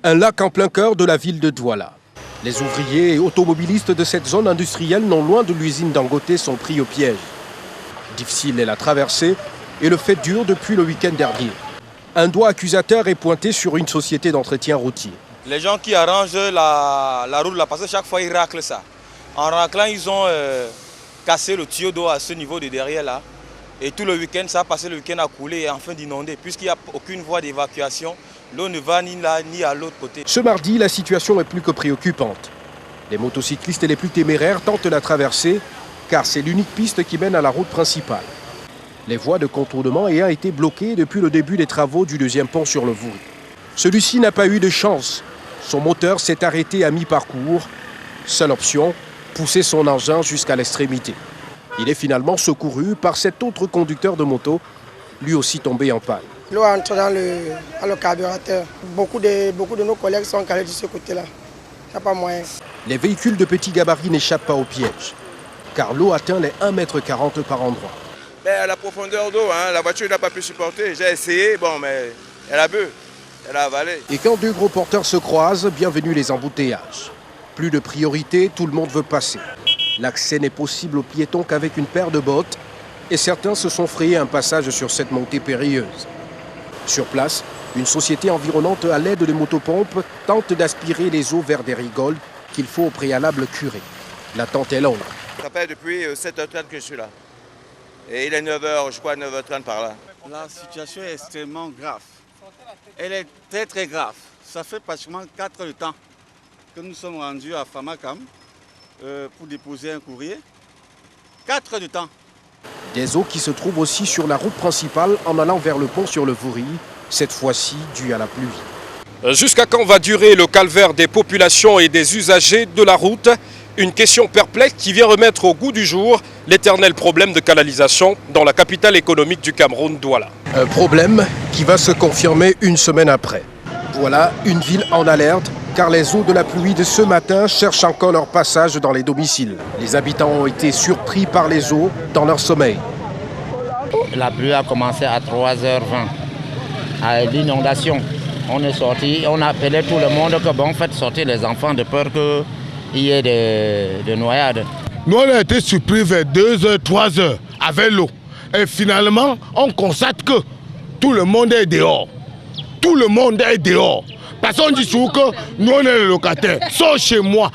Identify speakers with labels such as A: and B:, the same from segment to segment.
A: Un lac en plein cœur de la ville de Douala. Les ouvriers et automobilistes de cette zone industrielle non loin de l'usine Dangote sont pris au piège. Difficile est la traversée et le fait dure depuis le week-end dernier. Un doigt accusateur est pointé sur une société d'entretien routier.
B: Les gens qui arrangent la route là, parce que chaque fois ils raclent ça. En raclant, ils ont cassé le tuyau d'eau à ce niveau de derrière là. Et tout le week-end, ça a passé le week-end à couler et enfin d'inonder. Puisqu'il n'y a aucune voie d'évacuation, l'eau ne va ni là ni à l'autre côté.
A: Ce mardi, la situation est plus que préoccupante. Les motocyclistes les plus téméraires tentent la traversée car c'est l'unique piste qui mène à la route principale. Les voies de contournement ayant été bloquées depuis le début des travaux du deuxième pont sur le Vouri. Celui-ci n'a pas eu de chance. Son moteur s'est arrêté à mi-parcours. Seule option, pousser son engin jusqu'à l'extrémité. Il est finalement secouru par cet autre conducteur de moto, lui aussi tombé en panne.
C: L'eau entre dans le carburateur. Beaucoup de nos collègues sont calés de ce côté-là. Il n'y a pas moyen.
A: Les véhicules de petit gabarit n'échappent pas au piège, car l'eau atteint les 1,40 m par endroit.
D: Mais à la profondeur d'eau, la voiture n'a pas pu supporter. J'ai essayé, mais elle a bu, elle a avalé.
A: Et quand deux gros porteurs se croisent, bienvenue les embouteillages. Plus de priorité, tout le monde veut passer. L'accès n'est possible aux piétons qu'avec une paire de bottes, et certains se sont frayés un passage sur cette montée périlleuse. Sur place, une société environnante à l'aide de motopompes tente d'aspirer les eaux vers des rigoles qu'il faut au préalable curer. L'attente est longue.
D: Ça fait depuis 7h30 que je suis là. Et il est 9h, je crois 9h30 par là.
E: La situation est extrêmement grave. Elle est très très grave. Ça fait pratiquement 4 heures de temps que nous sommes rendus à Famakam pour déposer un courrier. 4 heures de temps.
A: Des eaux qui se trouvent aussi sur la route principale en allant vers le pont sur le Vouri, cette fois-ci due à la pluie. Jusqu'à quand va durer le calvaire des populations et des usagers de la route? Une question perplexe qui vient remettre au goût du jour l'éternel problème de canalisation dans la capitale économique du Cameroun, Douala. Un problème qui va se confirmer une semaine après. Douala, une ville en alerte, car les eaux de la pluie de ce matin cherchent encore leur passage dans les domiciles. Les habitants ont été surpris par les eaux dans leur sommeil.
F: La pluie a commencé à 3h20, à l'inondation. On est sorti, on appelait tout le monde que bon, faites sortir les enfants de peur qu'il y ait de noyades.
G: Nous, on a été surpris vers 2h, 3h avec l'eau. Et finalement, on constate que tout le monde est dehors. Tout le monde est dehors. Parce qu'on dit souvent que nous, on est les locataires. Sauf chez moi.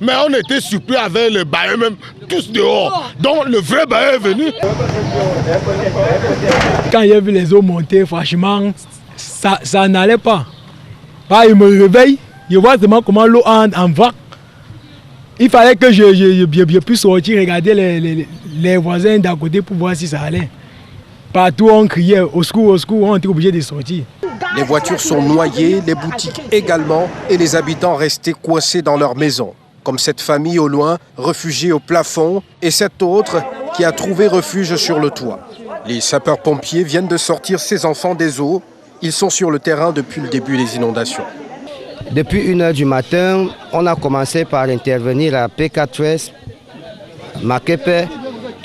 G: Mais on était surpris avec les bailleurs même, tous dehors. Donc le vrai bailleur est venu.
H: Quand il y a vu les eaux monter, franchement, ça n'allait pas. Il me réveille, je vois seulement comment l'eau entre en vague. Il fallait que je puisse sortir, regarder les voisins d'à côté pour voir si ça allait. Partout on criait au secours, on était obligé de sortir.
A: Les voitures sont noyées, les boutiques également, et les habitants restés coincés dans leur maison. Comme cette famille au loin, réfugiée au plafond, et cette autre qui a trouvé refuge sur le toit. Les sapeurs-pompiers viennent de sortir ces enfants des eaux. Ils sont sur le terrain depuis le début des inondations.
I: Depuis 1h du matin, on a commencé par intervenir à P4S, Makepe.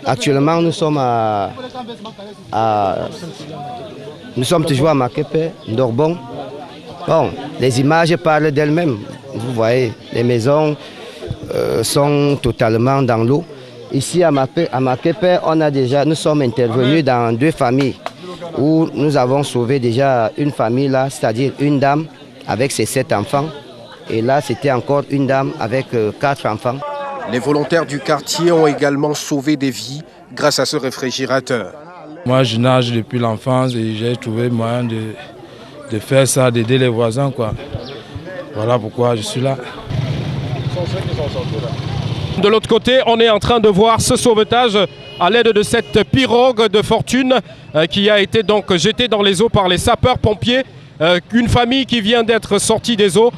I: Actuellement, nous sommes toujours à Makepe, Ndorbon. Bon, les images parlent d'elles-mêmes. Vous voyez, les maisons sont totalement dans l'eau. Ici à Makepe, nous sommes intervenus dans 2 familles où nous avons sauvé déjà une famille là, c'est-à-dire une dame avec ses 7 enfants. Et là, c'était encore une dame avec 4 enfants.
A: Les volontaires du quartier ont également sauvé des vies grâce à ce réfrigérateur.
J: Moi, je nage depuis l'enfance et j'ai trouvé moyen de faire ça, d'aider les voisins, quoi. Voilà pourquoi je suis là.
A: De l'autre côté, on est en train de voir ce sauvetage à l'aide de cette pirogue de fortune qui a été donc jetée dans les eaux par les sapeurs-pompiers. Une famille qui vient d'être sortie des eaux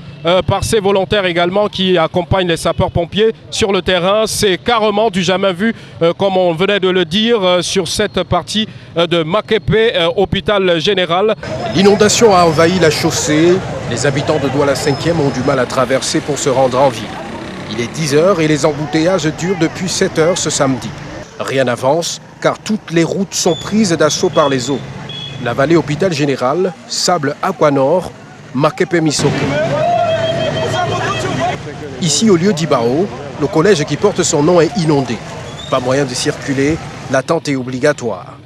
A: par ces volontaires également qui accompagnent les sapeurs-pompiers sur le terrain. C'est carrément du jamais vu, comme on venait de le dire, sur cette partie de Makepe, hôpital général. L'inondation a envahi la chaussée. Les habitants de Douala 5e ont du mal à traverser pour se rendre en ville. Il est 10h et les embouteillages durent depuis 7h ce samedi. Rien n'avance car toutes les routes sont prises d'assaut par les eaux. La vallée hôpital général, Sable Aquanor, Makepe Misoko. Ici, au lieu d'Ibao, le collège qui porte son nom est inondé. Pas moyen de circuler, l'attente est obligatoire.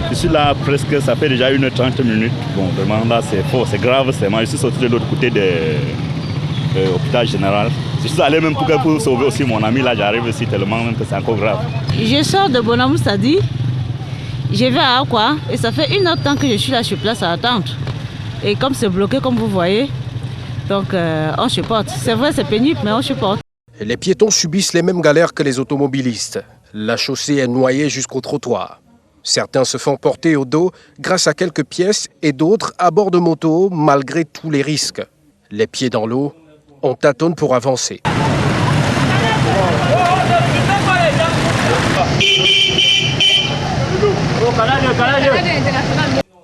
K: Je suis là presque, ça fait déjà 1h30 minutes. Bon, vraiment là c'est fort, c'est grave. Je suis sorti de l'autre côté de l'hôpital général. Je suis allé même pour sauver aussi mon ami, là j'arrive ici tellement même que c'est encore grave.
L: Je sors de Bonamoussadi, je vais à Akwa et ça fait 1 heure de temps que je suis là sur place à attendre. Et comme c'est bloqué comme vous voyez, donc on supporte. C'est vrai c'est pénible mais on supporte.
A: Les piétons subissent les mêmes galères que les automobilistes. La chaussée est noyée jusqu'au trottoir. Certains se font porter au dos grâce à quelques pièces et d'autres à bord de moto malgré tous les risques. Les pieds dans l'eau, on tâtonne pour avancer.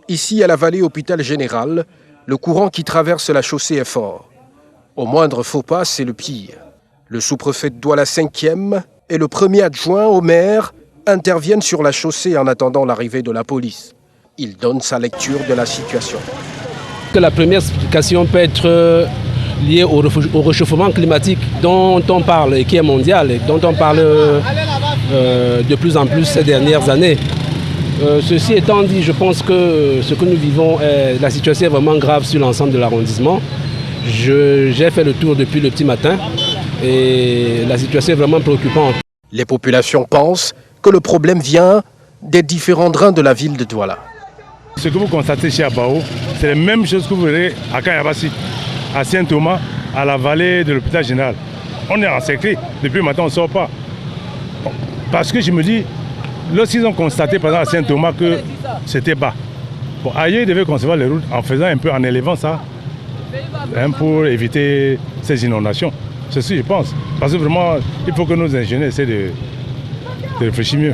A: Ici, à la vallée Hôpital Général, le courant qui traverse la chaussée est fort. Au moindre faux pas, c'est le pire. Le sous-préfet de Douala 5e et le premier adjoint au maire interviennent sur la chaussée en attendant l'arrivée de la police. Il donne sa lecture de la situation.
M: La première explication peut être liée au réchauffement climatique dont on parle et qui est mondial et dont on parle de plus en plus ces dernières années. Ceci étant dit, je pense que ce que nous vivons, la situation est vraiment grave sur l'ensemble de l'arrondissement. J'ai fait le tour depuis le petit matin et la situation est vraiment préoccupante.
A: Les populations pensent que le problème vient des différents drains de la ville de Douala.
N: Ce que vous constatez chez Abao, c'est la même chose que vous verrez à Kayabassi, à Saint-Thomas, à la vallée de l'hôpital général. On est encerclé, depuis le matin on ne sort pas. Parce que je me dis, lorsqu'ils ont constaté par exemple à Saint-Thomas que c'était bas, bon, ailleurs ils devaient concevoir les routes en faisant un peu, en élevant ça, pour éviter ces inondations. C'est ce que je pense. Parce que vraiment, il faut que nos ingénieurs essaient de réfléchir mieux.